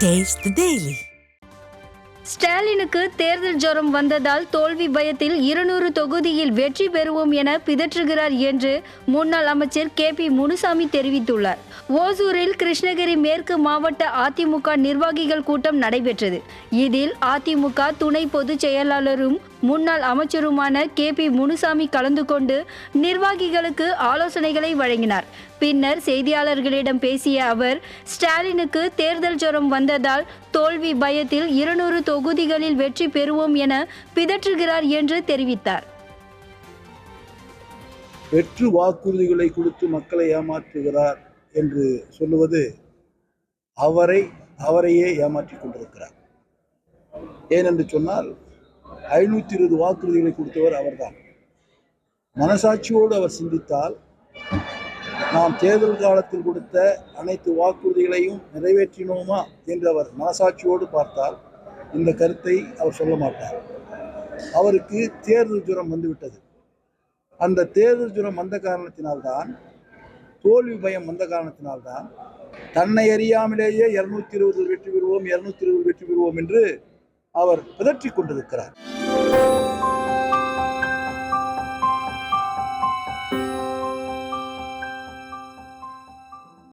Taste the Daily. ஸ்டாலினுக்கு தேர்தல் ஜுரம் வந்ததால் தோல்வி பயத்தில் 200 தொகுதியில் வெற்றி பெறுவோம் என பிதற்றுகிறார் என்று முன்னாள் அமைச்சர் KP முனுசாமி தெரிவித்துள்ளார். ஓசூரில் கிருஷ்ணகிரி மேற்கு மாவட்ட அதிமுக நிர்வாகிகள் கூட்டம் நடைபெற்றது. இதில் அதிமுக துணை பொதுச் செயலாளரும் முன்னாள் அமைச்சருமான KP முனுசாமி கலந்து கொண்டு நிர்வாகிகளுக்கு ஆலோசனைகளை வழங்கினார். பின்னர் செய்தியாளர்களிடம் பேசிய அவர், ஸ்டாலினுக்கு தேர்தல் ஜுரம் வந்ததால் தோல்வி பயத்தில் 200 தொகுதிகளில் வெற்றி பெறுவோம் என பிதற்றுகிறார் என்று தெரிவித்தார். வெற்று வாக்குறுதிகளை கொடுத்து மக்களை ஏமாற்றுகிறார் என்று சொல்லுவது அவரையே ஏமாற்றிக் கொண்டிருக்கிறார். ஏனென்று சொன்னால் 520 வாக்குறுதிகளை கொடுத்தவர் அவர்தான். மனசாட்சியோடு அவர் சிந்தித்தால் நாம் தேர்தல் காலத்தில் கொடுத்த அனைத்து வாக்குறுதிகளையும் நிறைவேற்றினோமா என்று அவர் மனசாட்சியோடு பார்த்தால் இந்த கருத்தை அவர் சொல்ல மாட்டார். அவருக்கு தேர்தல் ஜுரம் வந்துவிட்டது. அந்த தேர்தல் ஜுரம் வந்த காரணத்தினால்தான், தோல்வி பயம் வந்த காரணத்தினால்தான் தன்னை அறியாமலேயே 220 வெற்றி பெறுவோம் 220 வெற்றி பெறுவோம் என்று அவர் பிதற்றிக் கொண்டிருக்கிறார்.